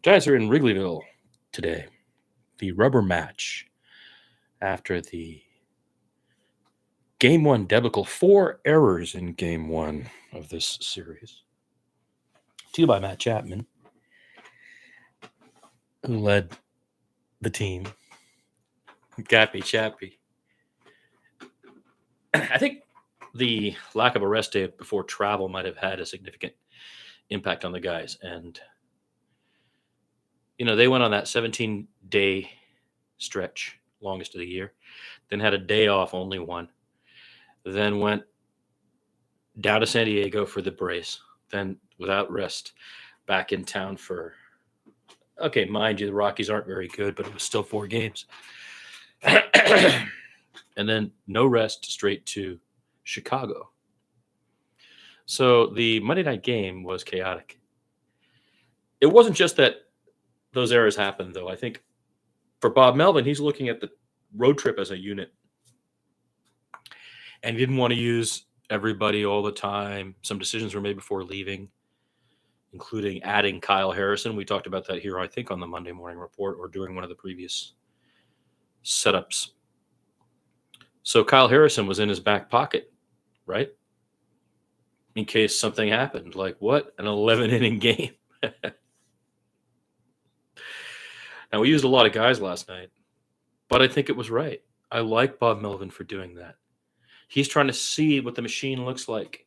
Giants are in Wrigleyville today. The rubber match after the Game 1 debacle. 4 errors in Game 1 of this series. To you by Matt Chapman, who led the team. Gappy Chappy. I think the lack of a rest day before travel might have had a significant impact on the guys. And, they went on that 17-day stretch, longest of the year, then had a day off, only one, then went down to San Diego for the brace, then without rest, back in town for, okay, mind you, the Rockies aren't very good, but it was still 4 games. And then no rest, straight to Chicago. So the Monday night game was chaotic. It wasn't just that those errors happened, though. I think for Bob Melvin, he's looking at the road trip as a unit. And he didn't want to use everybody all the time. Some decisions were made before leaving, including adding Kyle Harrison. We talked about that here, I think, on the Monday Morning Report or during one of the previous setups. So Kyle Harrison was in his back pocket, right? In case something happened. Like, what? An 11-inning game. Now, we used a lot of guys last night, but I think it was right. I like Bob Melvin for doing that. He's trying to see what the machine looks like.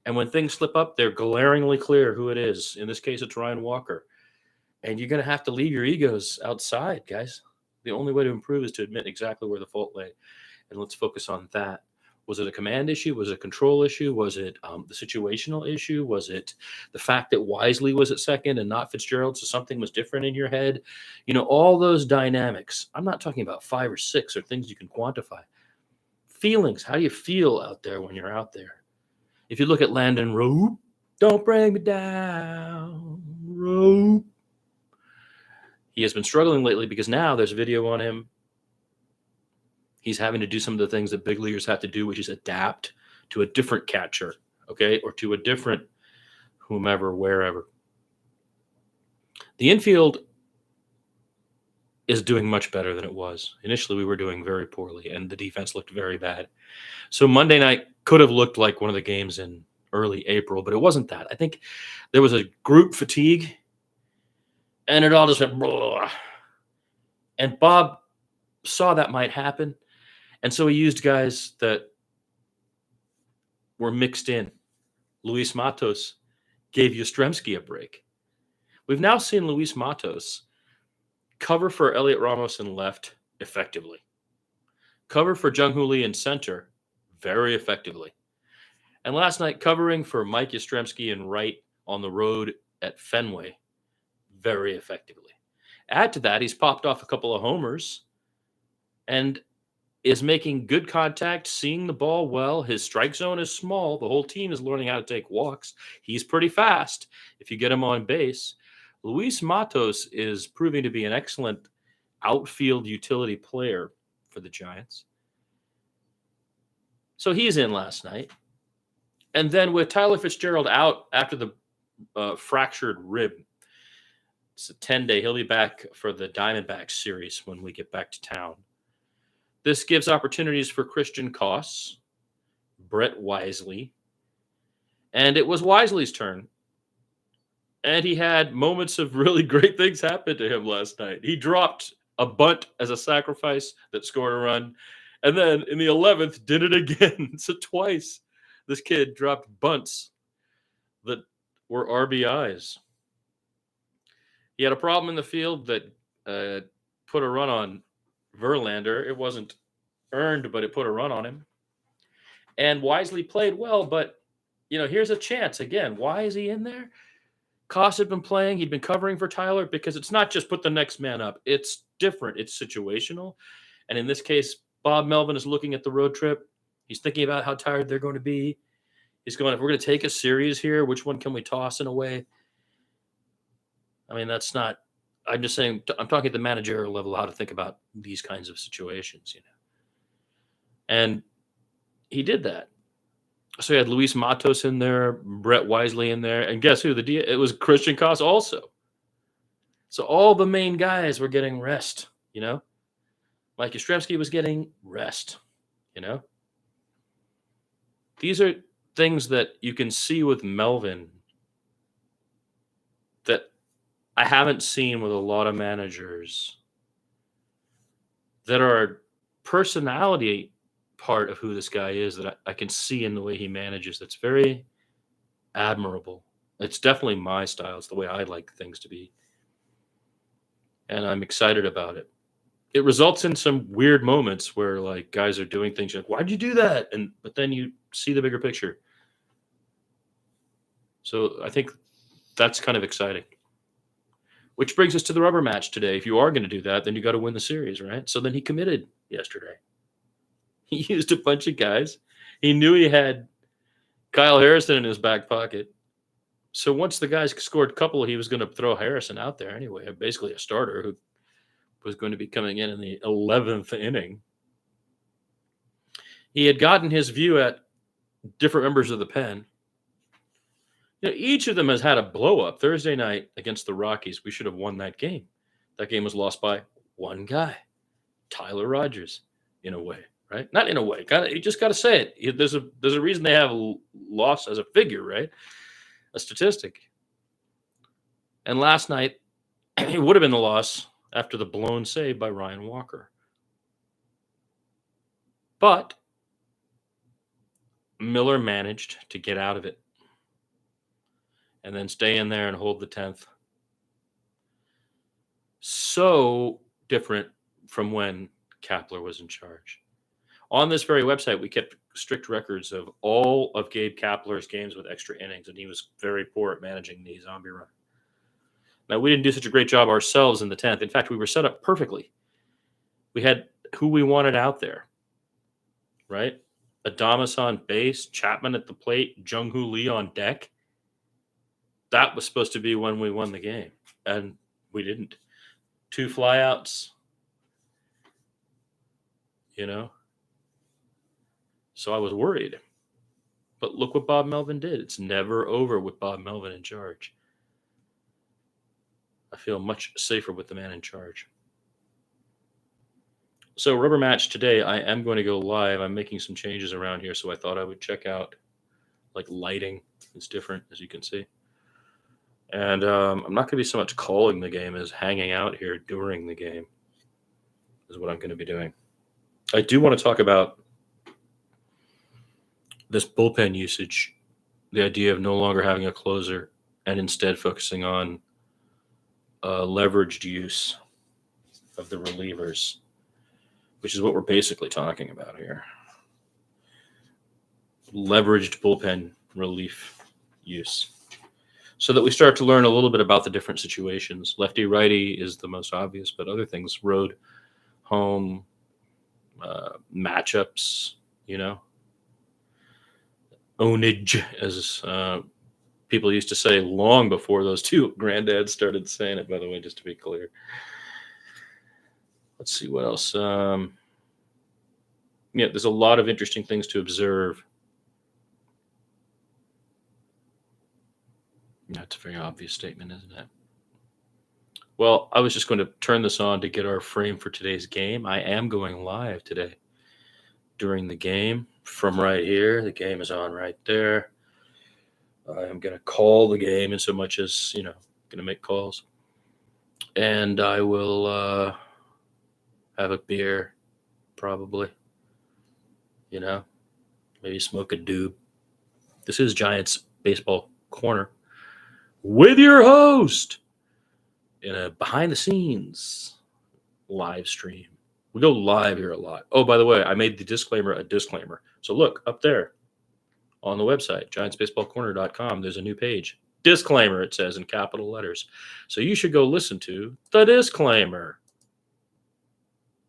And when things slip up, they're glaringly clear who it is. In this case, it's Ryan Walker. And you're going to have to leave your egos outside, guys. The only way to improve is to admit exactly where the fault lay. And let's focus on that. Was it a command issue? Was it a control issue? Was it the situational issue? Was it the fact that Wisely was at second and not Fitzgerald, so something was different in your head? All those dynamics. I'm not talking about 5 or 6 or things you can quantify. Feelings. How do you feel out there when you're out there? If you look at Landon Rope, don't bring me down, Rope. He has been struggling lately because now there's video on him. He's having to do some of the things that big leaguers have to do, which is adapt to a different catcher, okay, or to a different whomever, wherever. The infield is doing much better than it was. Initially, we were doing very poorly, and the defense looked very bad. So Monday night could have looked like one of the games in early April, but it wasn't that. I think there was a group fatigue, and it all just went blah. And Bob saw that might happen. And so he used guys that were mixed in. Luis Matos gave Yastrzemski a break. We've now seen Luis Matos cover for Elliot Ramos in left effectively. Cover for Jung-Hoo Lee in center very effectively. And last night, covering for Mike Yastrzemski in right on the road at Fenway very effectively. Add to that, he's popped off a couple of homers and is making good contact, seeing the ball well. His strike zone is small. The whole team is learning how to take walks. He's pretty fast if you get him on base. Luis Matos is proving to be an excellent outfield utility player for the Giants. So he's in last night. And then with Tyler Fitzgerald out after the fractured rib, it's a 10-day. He'll be back for the Diamondbacks series when we get back to town. This gives opportunities for Christian Koss, Brett Wisely, and it was Wisely's turn. And he had moments of really great things happen to him last night. He dropped a bunt as a sacrifice that scored a run. And then in the 11th, did it again. So twice this kid dropped bunts that were RBIs. He had a problem in the field that put a run on Verlander. It wasn't earned, but it put a run on him. And Wisely played well, but, here's a chance. Again, why is he in there? Koss had been playing. He'd been covering for Tyler because it's not just put the next man up. It's different. It's situational. And in this case, Bob Melvin is looking at the road trip. He's thinking about how tired they're going to be. He's going, if we're going to take a series here, which one can we toss in a way? I mean, that's not, I'm just saying, I'm talking at the managerial level, how to think about these kinds of situations, And he did that. So he had Luis Matos in there, Brett Wisely in there, and guess who? It was Christian Koss also. So all the main guys were getting rest, you know? Mike Yastrzemski was getting rest, you know? These are things that you can see with Melvin that I haven't seen with a lot of managers that are personality part of who this guy is that I can see in the way he manages. That's very admirable. It's definitely my style. It's the way I like things to be. And I'm excited about it. It results in some weird moments where like guys are doing things like, why'd you do that? But then you see the bigger picture. So I think that's kind of exciting. Which brings us to the rubber match today. If you are going to do that, then you got to win the series, right? So then he committed yesterday. He used a bunch of guys. He knew he had Kyle Harrison in his back pocket. So once the guys scored a couple, he was going to throw Harrison out there anyway, basically a starter who was going to be coming in the 11th inning. He had gotten his view at different members of the pen. You know, each of them has had a blow-up. Thursday night against the Rockies, we should have won that game. That game was lost by one guy, Tyler Rogers, in a way, right? Not in a way. You just got to say it. There's a reason they have a loss as a figure, right? A statistic. And last night, it would have been the loss after the blown save by Ryan Walker. But Miller managed to get out of it and then stay in there and hold the 10th. So different from when Kapler was in charge. On this very website, we kept strict records of all of Gabe Kapler's games with extra innings, and he was very poor at managing the zombie run. Now, we didn't do such a great job ourselves in the 10th. In fact, we were set up perfectly. We had who we wanted out there, right? Adames on base, Chapman at the plate, Jung-Hoo Lee on deck. That was supposed to be when we won the game, and we didn't. 2 flyouts, you know. So I was worried. But look what Bob Melvin did. It's never over with Bob Melvin in charge. I feel much safer with the man in charge. So rubber match today, I am going to go live. I'm making some changes around here, so I thought I would check out like lighting. It's different, as you can see. And I'm not going to be so much calling the game as hanging out here during the game is what I'm going to be doing. I do want to talk about this bullpen usage, the idea of no longer having a closer and instead focusing on leveraged use of the relievers, which is what we're basically talking about here. Leveraged bullpen relief use. So that we start to learn a little bit about the different situations. Lefty-righty is the most obvious, but other things, road, home, matchups, you know. Ownage, as people used to say long before those two granddads started saying it, by the way, just to be clear. Let's see what else. Yeah, there's a lot of interesting things to observe. That's a very obvious statement, isn't it? Well, I was just going to turn this on to get our frame for today's game. I am going live today during the game from right here. The game is on right there. I'm going to call the game in so much as, going to make calls. And I will have a beer, probably. Maybe smoke a doob. This is Giants Baseball Corner with your host in a behind-the-scenes live stream. We go live here a lot. Oh, by the way, I made the disclaimer a disclaimer. So look, up there on the website, giantsbaseballcorner.com, there's a new page. Disclaimer, it says in capital letters. So you should go listen to the disclaimer.